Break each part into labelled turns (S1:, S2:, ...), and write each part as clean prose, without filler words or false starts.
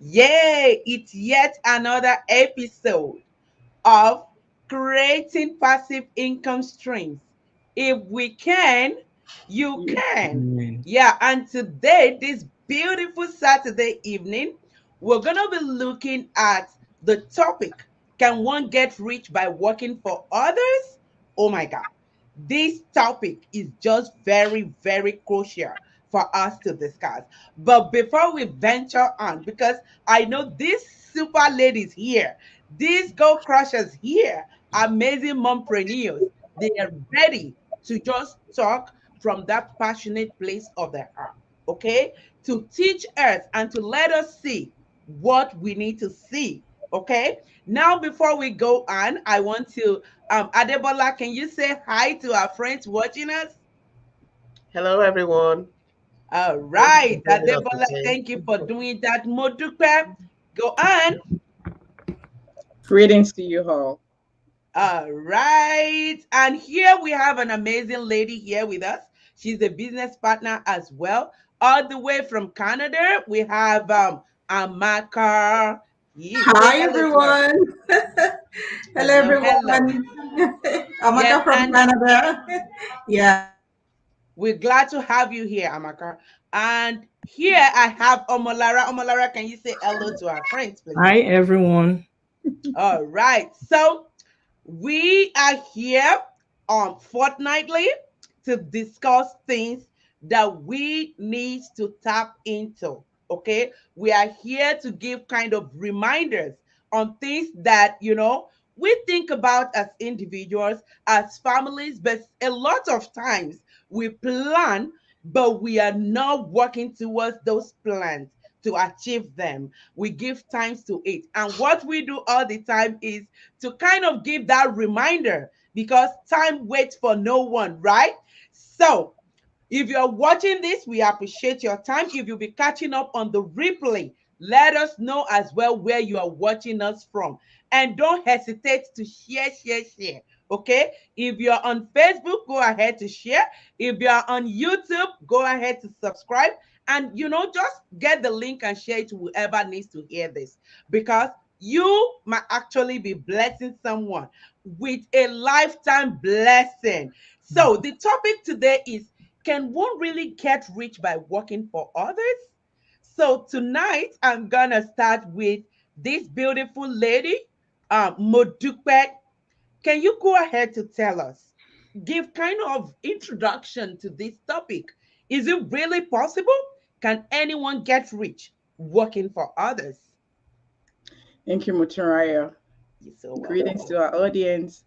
S1: Yay! It's yet another episode of creating passive income streams. If we can, you can.
S2: Amen.
S1: Yeah, and today, this beautiful Saturday evening, we're going to be looking at the topic, can one get rich by working for others? Oh my God. This topic is just very, very crucial for us to discuss. But before we venture on, because I know these super ladies here, these girl crushers here, amazing mompreneurs, they are ready to just talk from that passionate place of their heart, okay? To teach us and to let us see what we need to see, okay? Now, before we go on, I want to, Adebola, can you say hi to our friends watching us?
S3: Hello, everyone.
S1: All
S3: Thank you for
S1: right,
S3: joining us
S1: Adebola,
S3: today.
S1: thank you for doing that. Modupe, go on.
S4: Greetings to you all.
S1: All right. And here we have an amazing lady here with us. She's a business partner as well. All the way from Canada, we have Amaka. Say
S5: Hi
S1: hello to her.
S5: everyone. Hello
S1: Hello, hello.
S5: everyone.
S1: Yes,
S5: Amaka from
S1: and
S5: Canada. Yeah.
S1: we're glad to have you here, Amaka. And here I have Omolara. Omolara, can you say hello to our friends, please?
S2: Hi, everyone.
S1: All right. So we are here fortnightly to discuss things that we need to tap into. Okay. We are here to give kind of reminders on things that, we think about as individuals, as families, but a lot of times we plan, but we are not working towards those plans to achieve them. We give times to it. And what we do all the time is to kind of give that reminder because time waits for no one, right? So, if you're watching this, we appreciate your time. If you'll be catching up on the replay, let us know as well where you are watching us from. And don't hesitate to share, share, share. Okay? If you're on Facebook, go ahead to share. If you're on YouTube, go ahead to subscribe. And, just get the link and share it to whoever needs to hear this because you might actually be blessing someone with a lifetime blessing. So, the topic today is, can one really get rich by working for others? So tonight I'm gonna start with this beautiful lady, Modupe. Can you go ahead to tell us, give kind of introduction to this topic? Is it really possible? Can anyone get rich working for others?
S4: Thank you, Muturaya.
S1: You're so
S4: Greetings
S1: welcome.
S4: to our audience.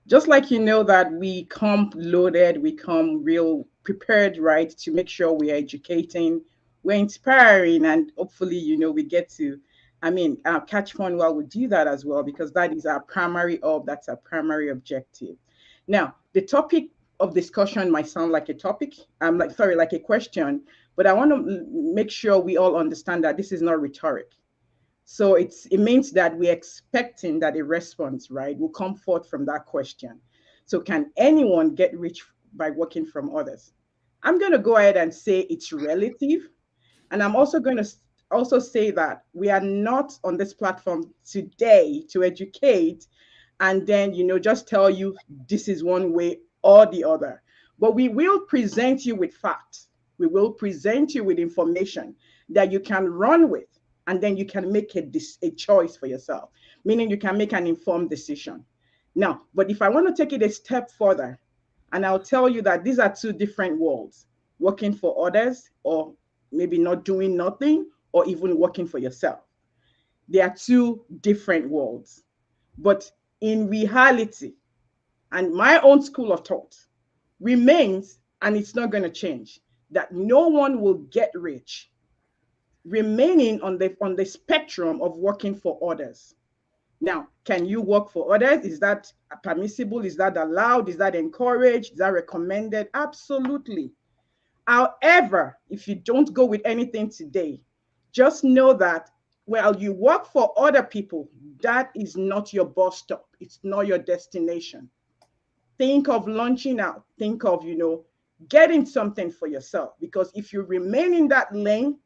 S4: Just like you know that we come loaded, we come real prepared, right, to make sure we're educating, we're inspiring, and hopefully, we get to, catch fun while we do that as well, because that is our primary that's our primary objective. Now, the topic of discussion might sound like a topic, like a question, but I want to make sure we all understand that this is not rhetoric. So it means that we're expecting that a response, right, will come forth from that question. So can anyone get rich by working from others? I'm going to go ahead and say it's relative. And I'm also going to also say that we are not on this platform today to educate and then, just tell you this is one way or the other. But we will present you with facts. We will present you with information that you can run with, and then you can make a choice for yourself, meaning you can make an informed decision. Now, but if I want to take it a step further, and I'll tell you that these are two different worlds, working for others, or maybe not doing nothing, or even working for yourself. They are two different worlds. But in reality, and my own school of thought remains, and it's not going to change, that no one will get rich remaining on the spectrum of working for others. Now, can you work for others? Is that permissible? Is that allowed? Is that encouraged? Is that recommended? Absolutely. However, if you don't go with anything today, just know that while you work for other people, that is not your bus stop. It's not your destination. Think of launching out. Think of, getting something for yourself. Because if you remain in that lane,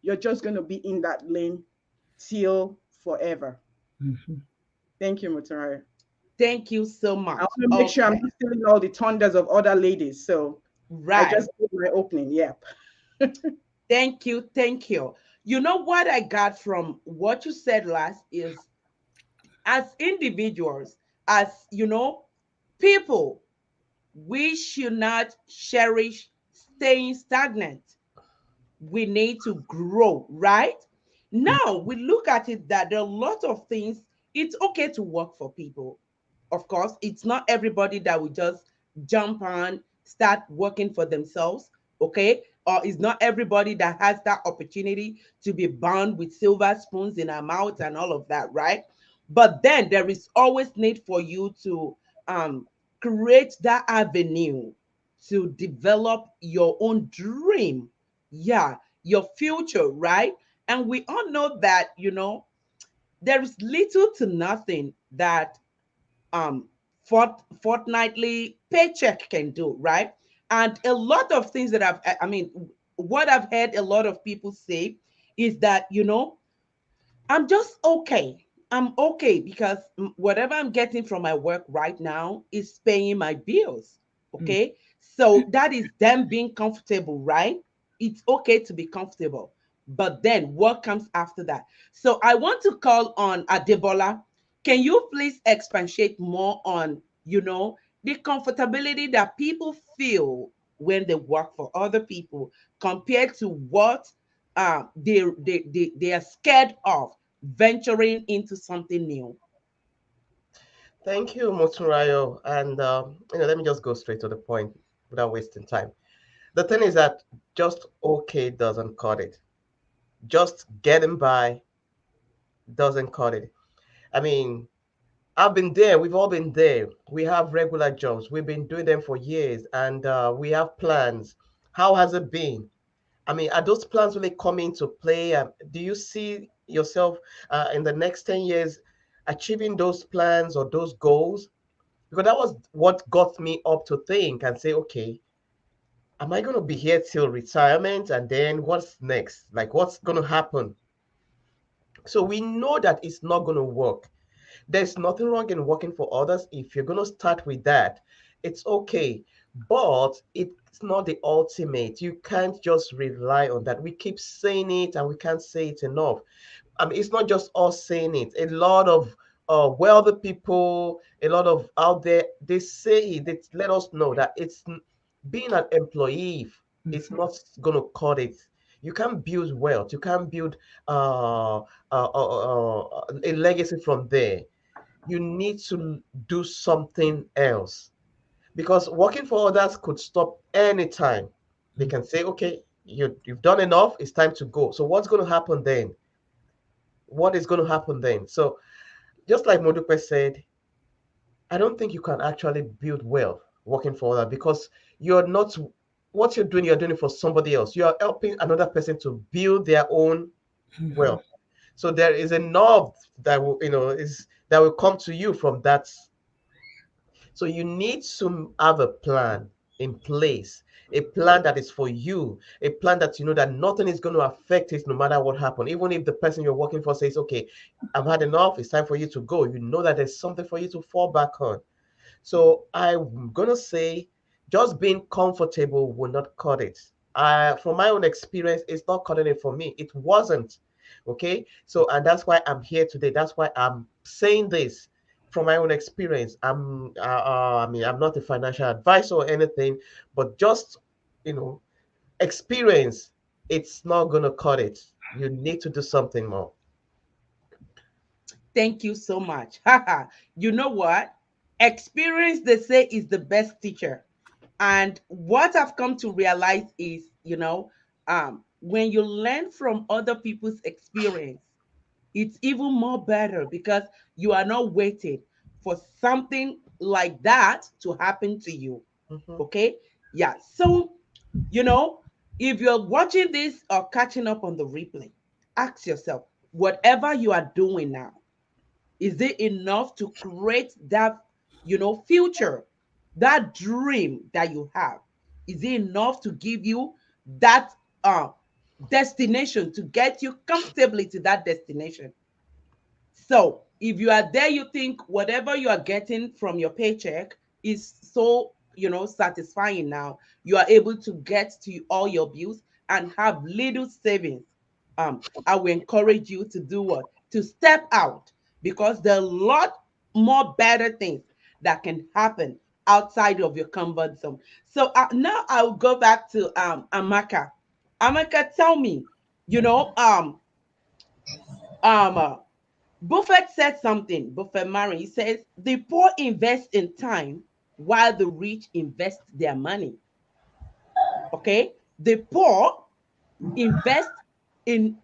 S4: you're just going to be in that lane till forever.
S2: Mhm.
S4: Thank you, Mutare.
S1: Thank you so
S4: I
S1: much.
S4: want to make sure I'm
S1: Okay.
S4: not stealing all the thunders of other ladies. So I
S1: Right.
S4: just did my opening. Yep.
S1: Thank you. Thank you. You know what I got from what you said last is, as individuals, as people, we should not cherish staying stagnant. We need to grow, right? Now we look at it that there are a lot of things. It's okay to work for people. Of course, it's not everybody that will just jump on, start working for themselves, okay? Or it's not everybody that has that opportunity to be born with silver spoons in our mouth and all of that, right? But then there is always need for you to create that avenue to develop your own dream, yeah, your future, right? And we all know that, there is little to nothing that um fortnightly paycheck can do, right? And a lot of things that what I've heard a lot of people say is that, I'm just okay. I'm okay because whatever I'm getting from my work right now is paying my bills.
S2: Mm.
S1: Okay. So that is them being comfortable, right? It's okay to be comfortable. But then what comes after that? So I want to call on Adebola. Can you please expatiate more on, the comfortability that people feel when they work for other people compared to what they are scared of venturing into something new.
S3: Thank you, Moturayo. And let me just go straight to the point without wasting time. The thing is that just okay doesn't cut it. Just getting by doesn't cut it. I mean, I've been there. We've all been there. We have regular jobs. We've been doing them for years, and we have plans. How has it been? I mean, are those plans really coming to play? Do you see yourself in the next 10 years achieving those plans or those goals? Because that was what got me up to think and say, okay, am I going to be here till retirement? And then what's next? Like, what's going to happen? So we know that it's not going to work. There's nothing wrong in working for others. If you're going to start with that, it's okay. But it's not the ultimate. You can't just rely on that. We keep saying it and we can't say it enough. I mean, it's not just us saying it. A lot of wealthy people, a lot of out there, they say it. They let us know that being an employee. It's
S2: Mhm.
S3: not going to cut it. You can't build wealth. You can't build a legacy from there. You need to do something else because working for others could stop anytime. They can say, okay, you've done enough, it's time to go. So what's going to happen then? What is going to happen then? So just like Modupe said, I don't think you can actually build wealth working for others because you're not what you're doing it for somebody else. You are helping another person to build their own
S2: Mhm.
S3: wealth. So there is enough that will come to you from that. So you need to have a plan in place, a plan that is for you, a plan that you know that nothing is going to affect it no matter what happens. Even if the person you're working for says, okay, I've had enough, it's time for you to go, you know that there's something for you to fall back on. So I'm gonna say just being comfortable will not cut it. From my own experience, it's not cutting it for me. It wasn't. Okay. So and that's why I'm here today. That's why I'm saying this from my own experience. I mean, I'm not a financial advisor or anything, but just you know, experience. It's not gonna cut it. You need to do something more.
S1: Thank you so much. Haha. You know what? Experience, they say, is the best teacher. And what I've come to realize is, when you learn from other people's experience, it's even more better because you are not waiting for something like that to happen to you.
S3: Mhm.
S1: Okay? Yeah. So, you know, if you're watching this or catching up on the replay, ask yourself, whatever you are doing now, is it enough to create that, future, that dream that you have? Is it enough to give you that destination to get you comfortably to that destination. So if you are there, you think whatever you are getting from your paycheck is so, satisfying now. You are able to get to all your bills and have little savings. I will encourage you to do what? To step out, because there are a lot more better things that can happen outside of your comfort zone. So now I'll go back to Amaka. Amaka, tell me, you know, um, uh, Buffett said something. Buffett Mary, he says the poor invest in time while the rich invest their money. Okay, the poor invest in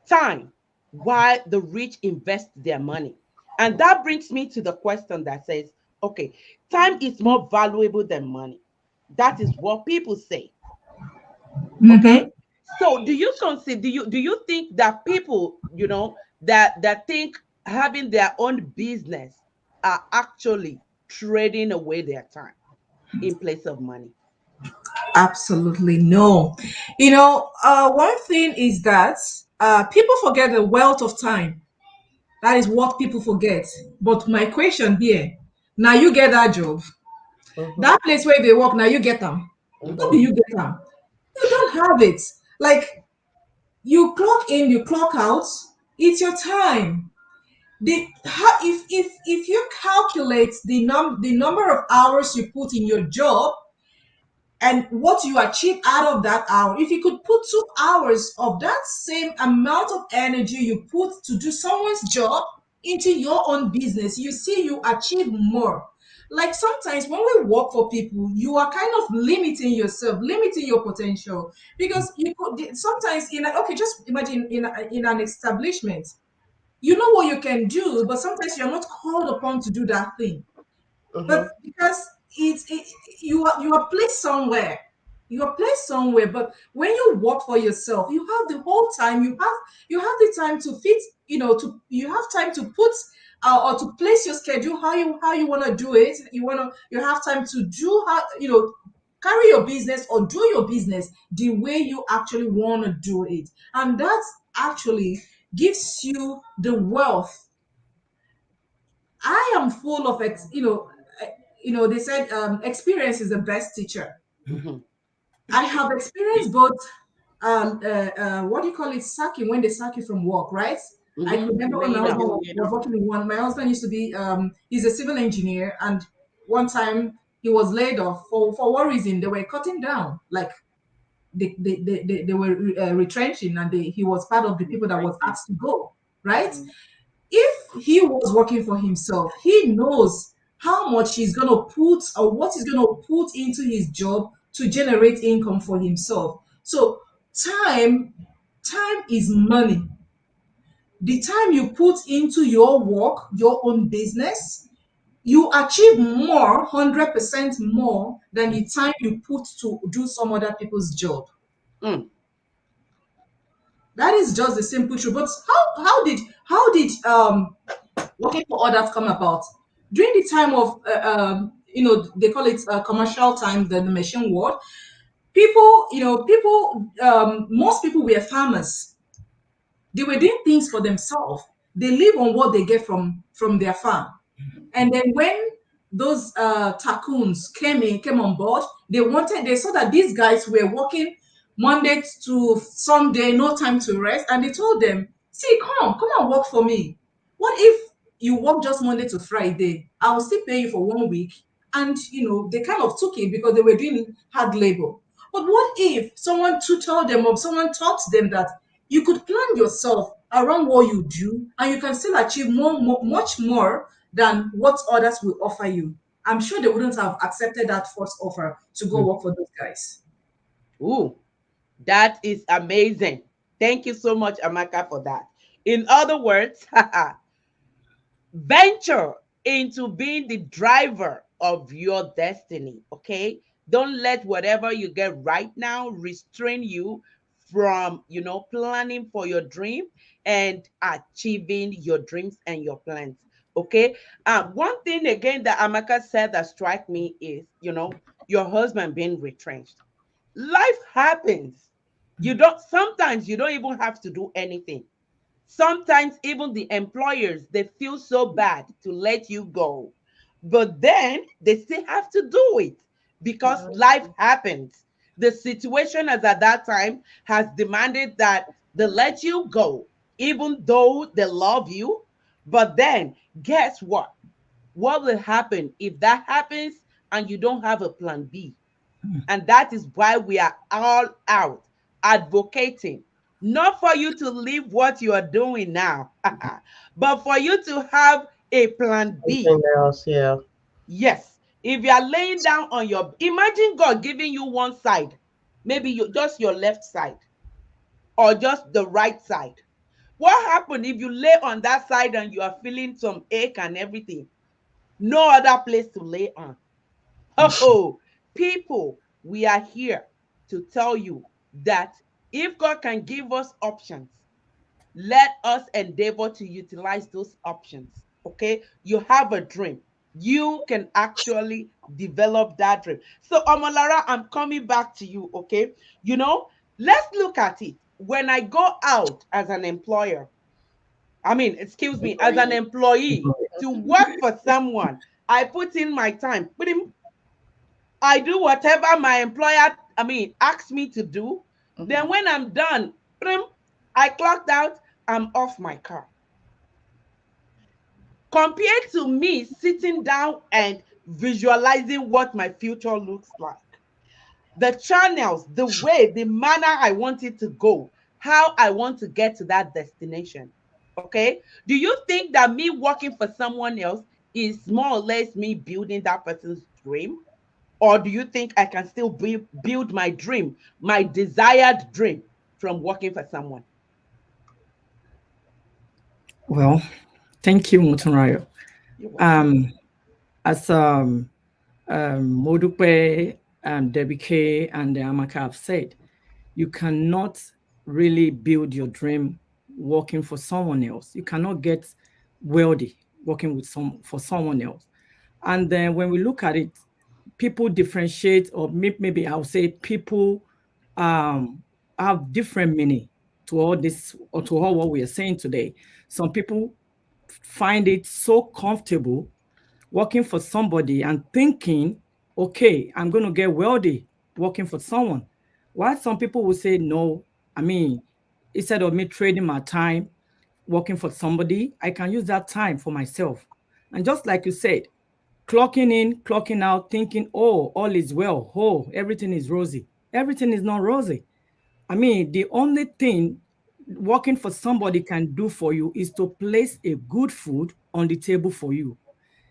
S1: time while the rich invest their money. And that brings me to the question that says, okay, time is more valuable than money. That is what people say. Okay,
S5: Mm-hmm.
S1: so do you think that people, that think having their own business are actually trading away their time in place of money?
S5: Absolutely no. One thing is that people forget the wealth of time. That is what people forget. But my question here, now you get that job,
S3: Mm-hmm.
S5: that place where they work, now you get them. How do
S3: Mm-hmm.
S1: Mm-hmm.
S5: you get them? You don't have it. Like you clock in, you clock out. It's your time. If you calculate the number of hours you put in your job and what you achieve out of that hour, if you could put 2 hours of that same amount of energy you put to do someone's job into your own business, you see you achieve more. Like sometimes when we work for people, you are kind of limiting yourself, limiting your potential, because you could sometimes okay, just imagine in an establishment, you know what you can do, but sometimes you're not called upon to do that thing. But
S3: Mm-hmm.
S5: because you are placed somewhere, you are placed somewhere. But when you work for yourself, you have the whole time. You have the time to fit. You have time to put or to place your schedule how you want to do it. You have time to do how carry your business or do your business the way you actually want to do it, and that actually gives you the wealth. I am full of they said experience is the best teacher.
S1: Mm-hmm.
S5: I have experienced both what do you call it, sacking, when they sack you from work, right? I
S1: Mm-hmm.
S5: could remember when my
S1: Laying
S5: husband
S1: off.
S5: was working in one. My husband used to be he's a civil engineer, and one time he was laid off for what reason? They were cutting down, like they were retrenching, and he was part of the people that was
S1: Retrenching.
S5: asked to go, right?
S1: Mm-hmm.
S5: If he was working for himself, he knows how much he's going to put or what he's going to put into his job to generate income for himself. So time time is money. The time you put into your work, your own business, you achieve more, 100% more than the time you put to do some other people's job.
S1: Mm.
S5: That is just the simple truth. But how did working for others come about? During the time of they call it commercial time, the machine world. Most people were farmers. They were doing things for themselves. They live on what they get from their farm. And then when those tycoons came on board, they saw that these guys were working Monday to Sunday, no time to rest, and they told them, "See, come and work for me. What if you work just Monday to Friday? I will still pay you for 1 week." And they kind of took it because they were doing hard labor. But what if someone tutored them or someone taught them that you could plan yourself around what you do and you can still achieve much more than what others will offer you? I'm sure they wouldn't have accepted that first offer to go work for those guys.
S1: Ooh, that is amazing. Thank you so much, Amaka, for that. In other words, venture into being the driver of your destiny. Okay, don't let whatever you get right now restrain you from planning for your dream and achieving your dreams and your plans. Okay, one thing again that Amaka said that struck me is your husband being retrenched. Life happens. Sometimes you don't even have to do anything. Sometimes even the employers, they feel so bad to let you go, but then they still have to do it because
S4: Yeah.
S1: life happens. The situation as at that time has demanded that they let you go, even though they love you. But then guess what will happen if that happens and you don't have a plan B? And that is why we are all out advocating, not for you to leave what you are doing now, but for you to have a plan B.
S3: Something else, yeah.
S1: Yes. If you are laying down on your, imagine God giving you one side, maybe you just your left side or just the right side. What happened if you lay on that side and you are feeling some ache and everything? No other place to lay on. Oh, people, we are here to tell you that if God can give us options, let us endeavor to utilize those options. Okay, you have a dream, you can actually develop that dream. So, Omolara, I'm coming back to you. Okay, you know, let's look at it. When I go out as an employer, I mean, excuse me, as an
S4: Employee.
S1: employee to work for someone, I put in my time. I do whatever my employer, I mean, asks me to do. Then
S4: Mhm.
S1: when I'm done, I clocked out, I'm off my car. Compared to me sitting down and visualizing what my future looks like, the channels, the way, the manner I want it to go, how I want to get to that destination. Okay. Do you think that me working for someone else is more or less me building that person's dream? Or do you think I can still build my dream, my desired dream from working for someone?
S2: Well, thank you, Mutunrayo.
S1: You're welcome.
S2: Um, as Modupe, Debbie K, and Amaka have said, you cannot really build your dream working for someone else. You cannot get wealthy working with for someone else. And then when we look at it, people differentiate, or maybe I'll say people um, have different meaning to all this, or to all what we are saying today. Some people find it so comfortable working for somebody and thinking, okay, I'm going to get wealthy working for someone. While some people will say, no, I mean, instead of me trading my time working for somebody, I can use that time for myself. And just like you said, clocking in, clocking out, thinking, oh, all is well. Oh, everything is rosy. Everything is not rosy. I mean, the only thing working for somebody can do for you is to place a good food on the table for you,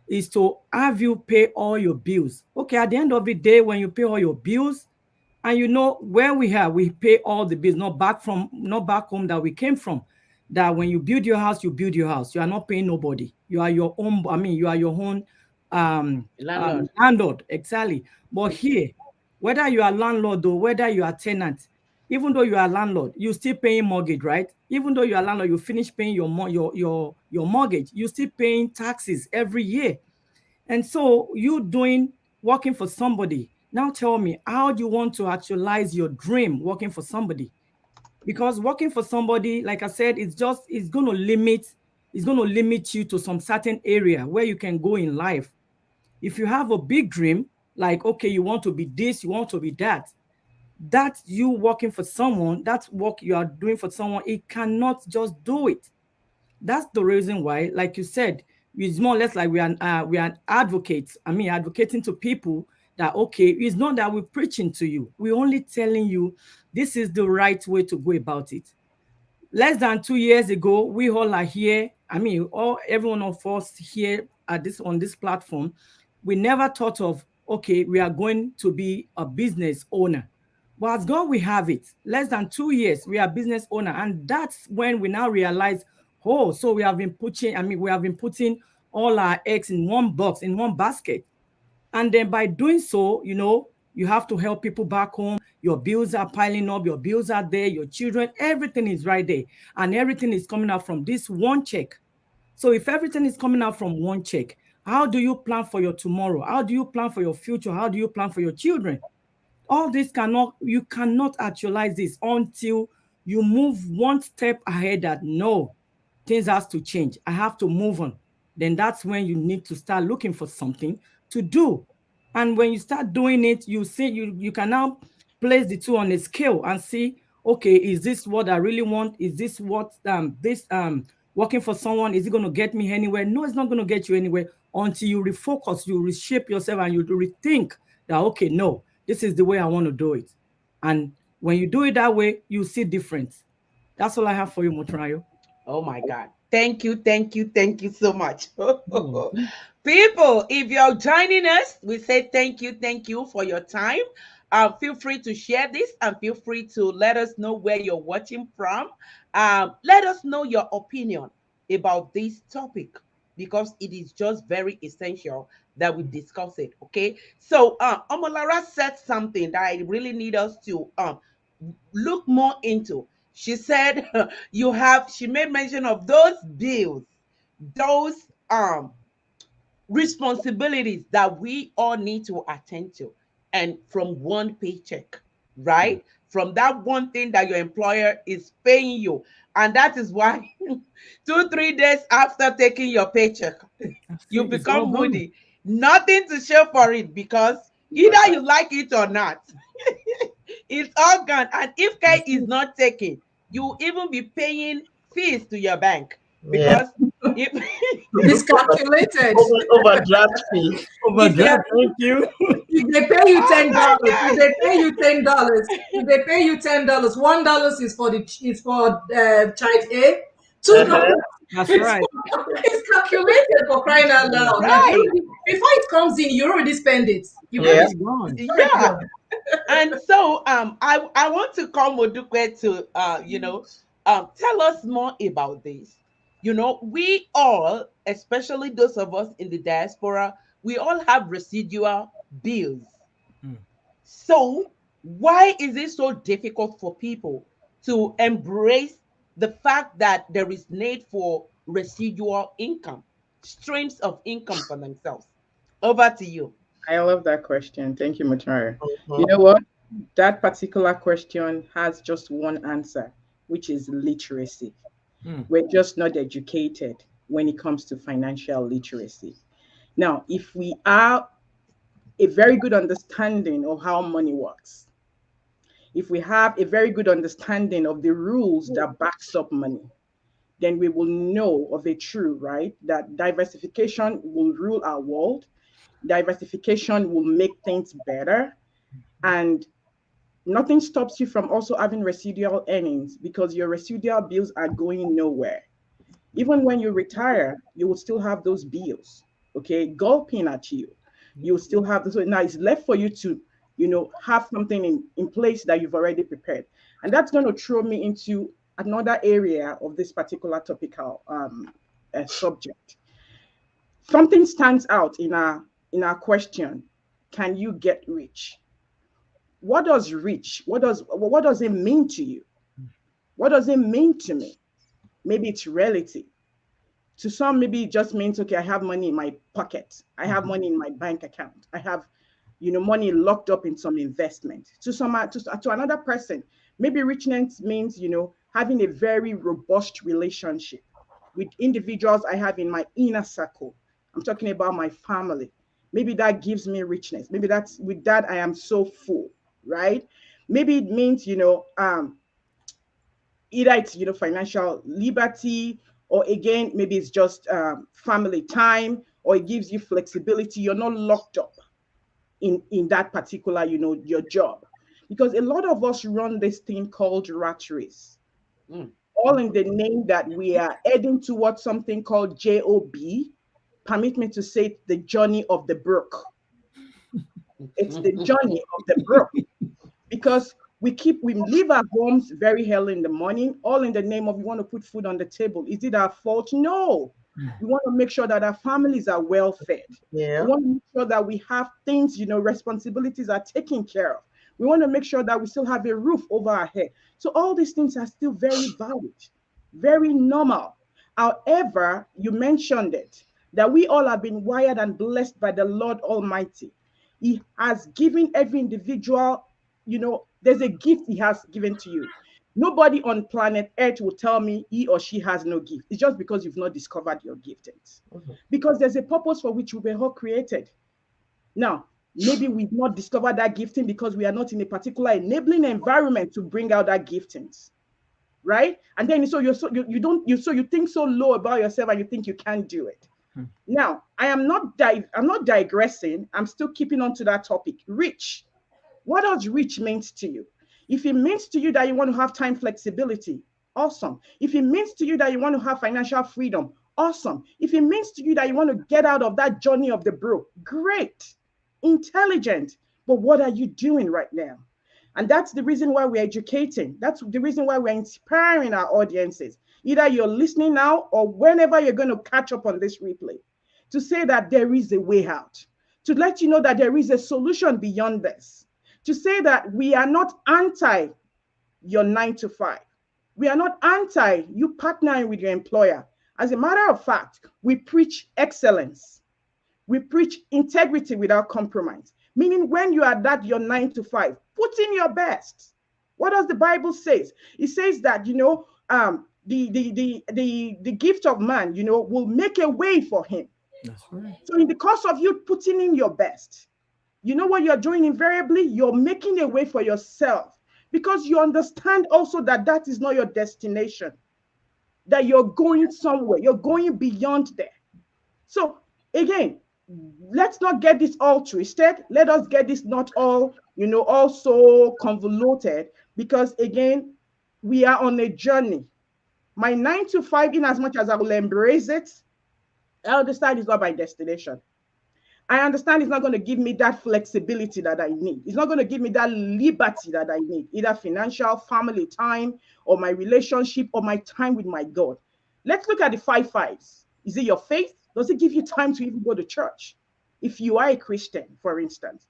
S2: is to have you pay all your bills. Okay, at the end of the day, when you pay all your bills, and you know where we pay all the bills, not back home that we came from. That when you build your house, you build your house. You are not paying nobody. You are your own. I mean, you are your own
S1: Landlord.
S2: landlord. Exactly. But here, whether you are landlord or whether you are tenant, even though you are landlord, you still paying mortgage, right? Even though you are landlord, you finish paying your mortgage. You still paying taxes every year. And so you doing working for somebody. Now tell me, how do you want to actualize your dream working for somebody? Because working for somebody, like I said, it's gonna limit you to some certain area where you can go in life. If you have a big dream, like okay, you want to be this, you want to be that, that you working for someone, that work you are doing for someone, it cannot just do it. That's the reason why, like you said, it's more or less like we are advocates. I mean, advocating to people that okay, it's not that we're preaching to you. We're only telling you this is the right way to go about it. Less than 2 years ago, we all are here. I mean, all every one of us here at this on this platform, we never thought of okay, we are going to be a business owner. But as God we have it, less than 2 years, we are business owner. And that's when we now realize, oh, so we have been putting, I mean, we have been putting all our eggs in one box, in one basket. And then by doing so, you have to help people back home. Your bills are piling up, your bills are there, your children, everything is right there. And everything is coming out from this one check. So if everything is coming out from one check, how do you plan for your tomorrow? How do you plan for your future? How do you plan for your children? All this cannot, you cannot actualize this until you move one step ahead that no, things has to change. I have to move on. Then that's when you need to start looking for something to do. And when you start doing it, you see you can now place the two on a scale and see, okay, is this what I really want? Is this what this working for someone, is it going to get me anywhere? No, it's not going to get you anywhere until you refocus, you reshape yourself, and you rethink that, okay, no, this is the way I want to do it. And when you do it that way, you see difference. That's all I have for you, Motrayo.
S1: Oh my God. Thank you, thank you, thank you so much.
S2: Oh,
S1: People, if you're joining us, we say thank you for your time. Feel free to share this and feel free to let us know where you're watching from. Let us know your opinion about this topic because it is just very essential that we discuss it. Okay. So, Omolara said something that I really need us to look more into. She said, she made mention of those bills, those responsibilities that we all need to attend to, and from one paycheck, right? From that one thing that your employer is paying you. And that is why 2 3 days after taking your paycheck,
S2: I
S1: you
S2: see, it's all
S1: become
S2: gone.
S1: moody. Nothing to show for it because either you like it or not. It's all gone. And if
S2: I
S1: care is
S2: see.
S1: not taken, you even be paying fees to your bank
S3: Yeah.
S1: because if
S5: Miscalculated.
S3: Overdraft fee.
S5: If they
S2: Overdraft, thank you.
S5: if they pay you
S1: oh my
S5: $10, if
S1: God.
S5: they pay you $10, $1 is for child A,
S3: Uh-huh.
S5: $2
S2: That's
S5: is
S2: right.
S5: it's calculated for crying out loud. Like you
S1: Right.
S5: already, before it comes in, you already spend it. You've
S2: Yeah,
S5: already
S3: Yeah.
S2: it's
S5: spent
S2: gone.
S5: it.
S1: Yeah. And so I want to call Modukwe to tell us more about this. We all, especially those of us in the diaspora, we all have residual bills.
S2: Mm.
S1: So why is it so difficult for people to embrace the fact that there is need for residual income, streams of income for themselves? Over to you.
S4: I love that question. Thank you, Mutare. You
S3: Mhm.
S4: know what? That particular question has just one answer, which is literacy.
S2: Mm.
S4: We're just not educated when it comes to financial literacy. Now, if we are a very good understanding of how money works, if we have a very good understanding of the rules that backs up money, then we will know of a truth, right? That diversification will rule our world. Diversification will make things better. And nothing stops you from also having residual earnings because your residual bills are going nowhere. Even when you retire, you will still have those bills, okay, gulping at you. You will still have this. So now it's left for you to, have something in place that you've already prepared. And that's going to throw me into another area of this particular topical subject. Something stands out in our question. Can you get rich? What does rich? What does it mean to you? What does it mean to me? Maybe it's relative. To some, maybe it just means, okay, I have money in my pocket. I have
S2: Mhm.
S4: money in my bank account. I have, money locked up in some investment. To another person, maybe richness means, having a very robust relationship with individuals I have in my inner circle. I'm talking about my family. Maybe that gives me richness. Maybe that's with that I am so full, right? Maybe it means, either it's financial liberty, or again maybe it's just family time, or it gives you flexibility. You're not locked up in that particular your job, because a lot of us run this thing called rat race,
S1: Mm.
S4: all in the name that we are heading towards something called Job. Permit me to say, the journey of the brook. It's the journey of the brook, because we leave our homes very early in the morning, all in the name of we want to put food on the table. Is it our fault? No.
S2: Mm.
S4: We want to make sure that our families are well fed. We
S3: Yeah.
S4: want to make sure that we have things, responsibilities are taken care of. We want to make sure that we still have a roof over our head. So all these things are still very valid, very normal. However, you mentioned it, that we all have been wired and blessed by the Lord Almighty. He has given every individual there's a gift he has given to you. Nobody on planet Earth will tell me he or she has no gift. It's just because you've not discovered your giftings.
S3: Mhm.
S4: Because there's a purpose for which we were all created. Now, maybe we've not discovered that gifting because we are not in a particular enabling environment to bring out that giftings, right? And then so you don't you so you think so low about yourself and you think you can't do it.
S2: Hmm.
S4: Now, I'm not digressing. I'm still keeping on to that topic. Rich. What does rich means to you? If it means to you that you want to have time flexibility, awesome. If it means to you that you want to have financial freedom, awesome. If it means to you that you want to get out of that journey of the broke, great. Intelligent. But what are you doing right now? And that's the reason why we're educating. That's the reason why we're inspiring our audiences. Either you're listening now or whenever you're going to catch up on this replay, to say that there is a way out, to let you know that there is a solution beyond this, to say that we are not anti your 9 to 5. We are not anti you partnering with your employer. As a matter of fact, we preach excellence. We preach integrity without compromise. Meaning, when you are at your 9 to 5, put in your best. What does the Bible says? It says that the gift of man, will make a way for him.
S2: That's right.
S4: So, in the course of you putting in your best, you know what you're doing invariably? You're making a way for yourself because you understand also that that is not your destination, that you're going somewhere, you're going beyond there. So, again, let's not get this all twisted. Let us get this not all, also convoluted, because again, we are on a journey. My 9 to 5, in as much as I will embrace it, I understand it's not my destination. I understand it's not going to give me that flexibility that I need. It's not going to give me that liberty that I need, either financial, family time, or my relationship, or my time with my God. Let's look at the 5 5s. Is it your faith? Does it give you time to even go to church? If you are a Christian, for instance,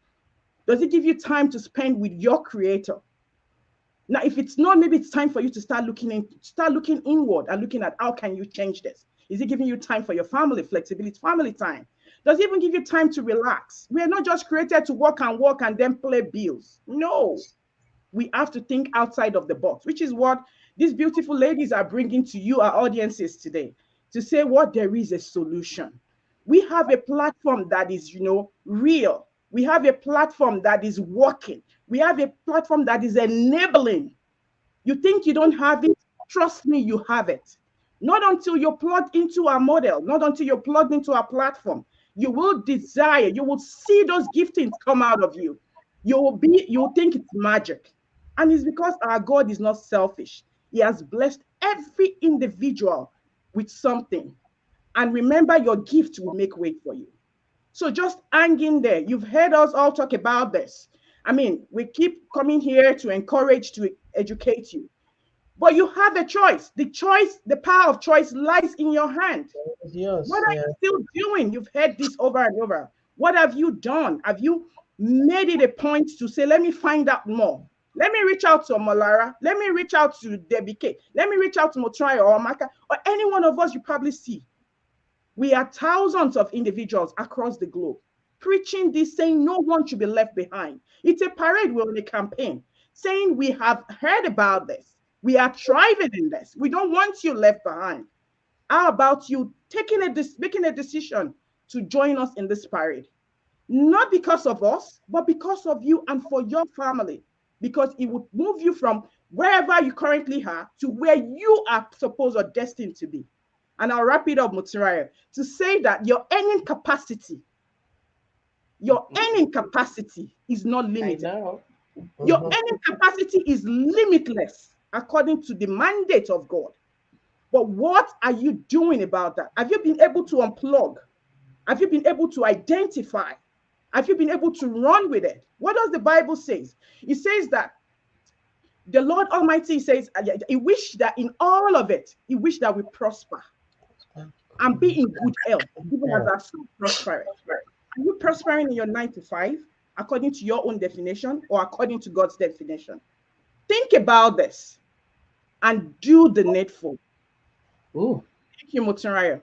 S4: does it give you time to spend with your creator? Now, if it's not, maybe it's time for you to start looking inward and looking at how can you change this? Is it giving you time for your family, flexibility, family time? Does it even give you time to relax? We are not just created to work and then play bills. No, we have to think outside of the box, which is what these beautiful ladies are bringing to you, our audiences today, to say what there is a solution. We have a platform that is, real. We have a platform that is working. We have a platform that is enabling. You think you don't have it? Trust me, you have it. Not until you're plugged into our model, not until you're plugged into our platform. You will desire, you will see those giftings come out of you. You'll think it's magic. And it's because our God is not selfish. He has blessed every individual with something. And remember, your gift will make way for you. So just hang in there. You've heard us all talk about this. I mean, we keep coming here to encourage, to educate you. But you have a choice. The power of choice lies in your hand. What
S3: Yes,
S4: are
S3: yeah.
S4: you still doing? You've heard this over and over. What have you done? Have you made it a point to say, let me find out more? Let me reach out to Malara. Let me reach out to Debbie K. Let me reach out to Motrai or Maka or any one of us you probably see. We are thousands of individuals across the globe preaching this, saying no one should be left behind. It's a parade, we're on a campaign, saying we have heard about this. We are thriving in this. We don't want you left behind. How about you making a decision to join us in this parade? Not because of us, but because of you and for your family. Because it would move you from wherever you currently are to where you are supposed or destined to be. And I'll wrap it up, Mutsiraya, to say that your earning capacity is not
S1: I
S4: limited.
S1: know.
S4: Your
S3: Mhm.
S4: earning capacity is limitless according to the mandate of God. But what are you doing about that? Have you been able to unplug? Have you been able to identify? Have you been able to run with it? What does the Bible say? It says that the Lord Almighty says, He wished that in all of it, He wished that we prosper and be in good health, even as
S3: Yeah.
S4: our soul prospereth. Are you prospering in your 9 to 5 according to your own definition or according to God's definition? Think about this and do the needful.
S1: Ooh.
S4: Thank you, Mutsaraya.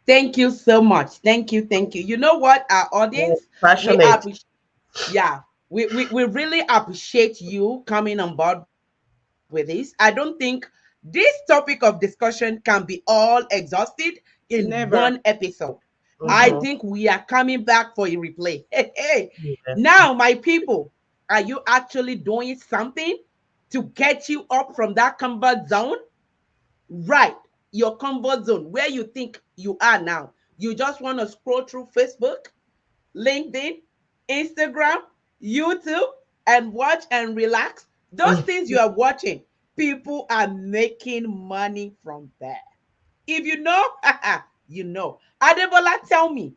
S1: Thank you so much. Thank you. Thank you. You know what, our
S3: Yeah.
S1: audience, we
S3: Passionate.
S1: appreciate. Yeah. We really appreciate you coming on board with this. I don't think this topic of discussion can be all exhausted in one
S4: Never.
S1: episode. I
S4: Mm-hmm.
S3: Mm-hmm.
S1: think we are coming back for a replay. Hey, hey.
S3: Yes.
S1: Now, my people, are you actually doing something to get you up from that comfort zone? Right, your comfort zone, where you think you are now. You just want to scroll through Facebook, LinkedIn, Instagram, YouTube, and watch and relax. Those things you are watching, people are making money from there. If you know, you know. Adebola, tell me,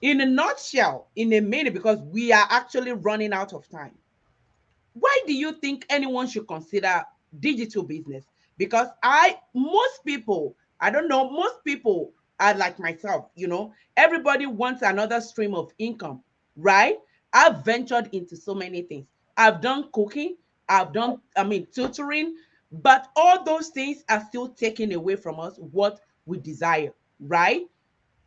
S1: in a nutshell, in a minute, because we are actually running out of time, why do you think anyone should consider digital business? Because most people, I don't know, most people are like myself, everybody wants another stream of income, right? I've ventured into so many things. I've done cooking, I've done, tutoring, but all those things are still taking away from us what we desire, right?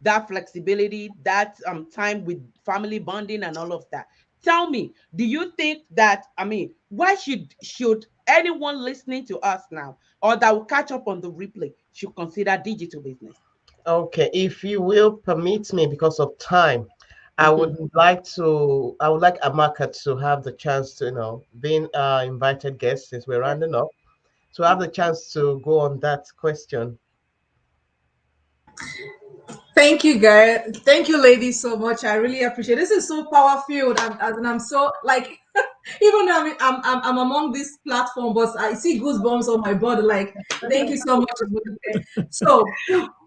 S1: That flexibility, that time with family bonding and all of that. Tell me, do you think that, why should anyone listening to us now or that will catch up on the replay should consider digital business?
S3: Okay, if you will permit me because of time,
S1: Mhm.
S3: I would like Amaka to have the chance to, being invited guest since we're rounding up, to have the chance to go on that question.
S5: Thank you, guys. Thank you, ladies, so much. I really appreciate it. This is so powerful, and I'm so like, even though I'm among this platform, but I see goosebumps on my body. Like, thank you so much. So,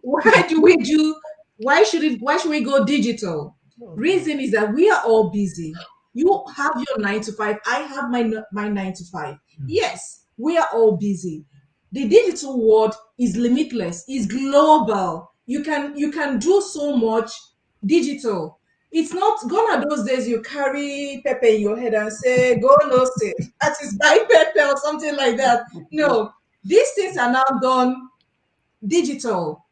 S5: why do we do? Why should it? Why should we go digital? Reason is that we are all busy. You have your 9 to 5. I have my 9 to 5. Yes, we are all busy. The digital world is limitless, is global. You can do so much digital. It's not gone are those days you carry pepper in your head and say, go no say that is buy pepper or something like that. No, these things are now done digital.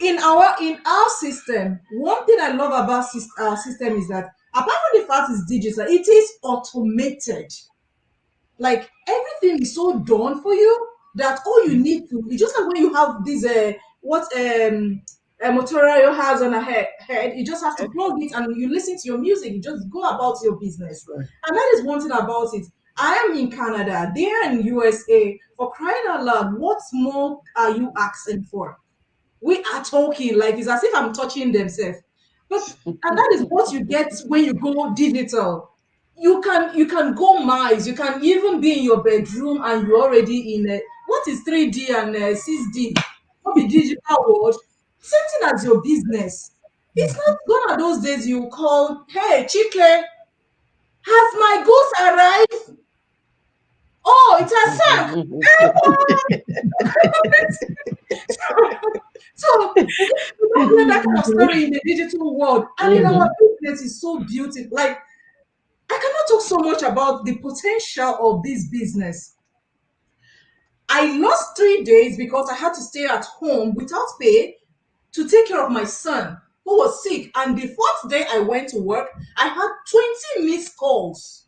S5: In our system, one thing I love about our system is that apart from the fact it's digital, it is automated. Like everything is so done for you that all you need to, it's just like when you have this what Motorola has on a head, you just have to plug it and you listen to your music, you just go about your business.
S2: Right.
S5: And that is one thing about it. I am in Canada, they are in USA. For crying out loud, what more are you asking for? We are talking like it's as if I'm touching themselves. But and that is what you get when you go digital. You can go miles. You can even be in your bedroom and you're already in a, what is 3D and 6D? What the digital world? Same thing as your business. It's not gone are those days you call, hey Chike, has my goods arrived? Oh, it has sunk. So we don't hear that kind of story in the digital world. And in our
S1: Mhm.
S5: business is so beautiful. Like I cannot talk so much about the potential of this business. I lost 3 days because I had to stay at home without pay to take care of my son who was sick. And the fourth day I went to work, I had 20 missed calls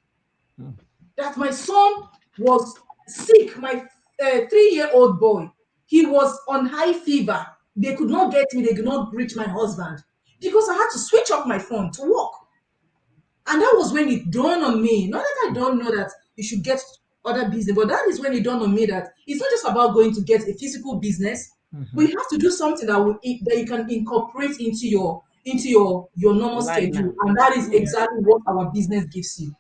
S5: that my son was sick. My 3-year-old boy, he was on high fever. They could not get me, they could not reach my husband because I had to switch off my phone to work. And that was when it dawned on me. Not that I don't know that you should get other business, but that is when it dawned on me that it's not just about going to get a physical business.
S2: Mhm.
S5: We have to do something that you can incorporate into your normal
S1: Right
S5: schedule,
S1: now.
S5: and that is
S2: Yeah.
S5: exactly what our business gives you.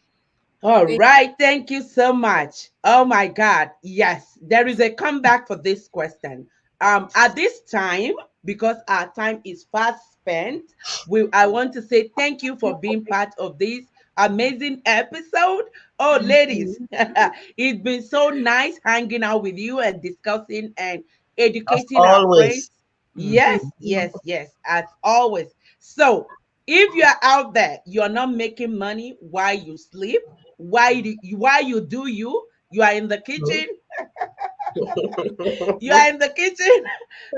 S1: All
S5: Thank
S1: right, thank you so much. Oh my God, yes, there is a comeback for this question. At this time, because our time is fast spent, I want to say thank you for being part of this amazing episode. Oh, ladies,
S5: you.
S1: it's been so nice hanging out with you and discussing and
S3: As
S1: educating our friends.
S3: always.
S1: Yes,
S2: Mhm.
S1: yes, yes, as always. So, if you're out there, you're not making money while you sleep, you are in the kitchen, you are in the kitchen,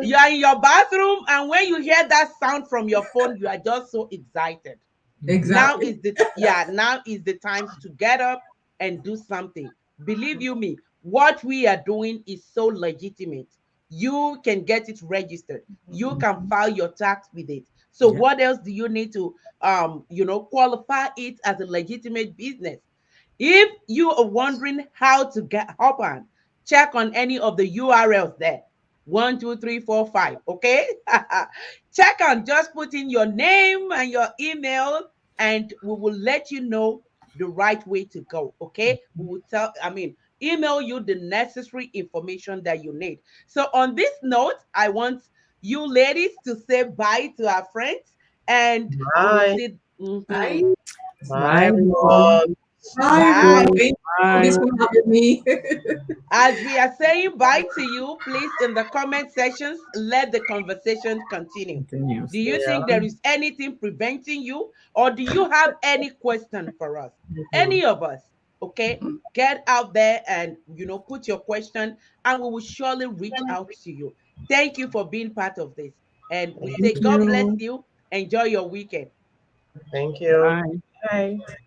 S1: you are in your bathroom, and when you hear that sound from your phone, you are just so excited. Now
S5: Exactly.
S1: is the now is the time to get up and do something. Believe you me, what we are doing is so legitimate. You can get it registered. You can file your tax with it. So
S2: Yeah.
S1: what else do you need to qualify it as a legitimate business? If you are wondering how to get hop on, check on any of the URLs there. One, two, three, four, five. Okay. Check on, just put in your name and your email, and we will let you know the right way to go. Okay. We will email you the necessary information that you need. So, on this note, I want you ladies to say bye to our friends, and we will
S3: Bye.
S1: see.
S5: Bye.
S3: Bye,
S2: Bye, everyone.
S3: everyone.
S5: Bye, everyone.
S1: Bye.
S5: Thank you for
S2: Bye.
S5: this one having me.
S1: As we are saying bye to you, please in the comment sections, let the conversation continue. Do
S2: Continues.
S1: you
S3: Yeah.
S1: think there is anything preventing you, or do you have any question for us?
S3: Mhm.
S1: Any of us, okay? Get out there and put your question, and we will surely reach out to you. Thank you for being part of this. And we
S3: Thank
S1: say,
S2: Thank
S1: God bless
S2: you.
S1: you. Enjoy your weekend.
S3: thank you.
S2: Bye.
S4: Bye.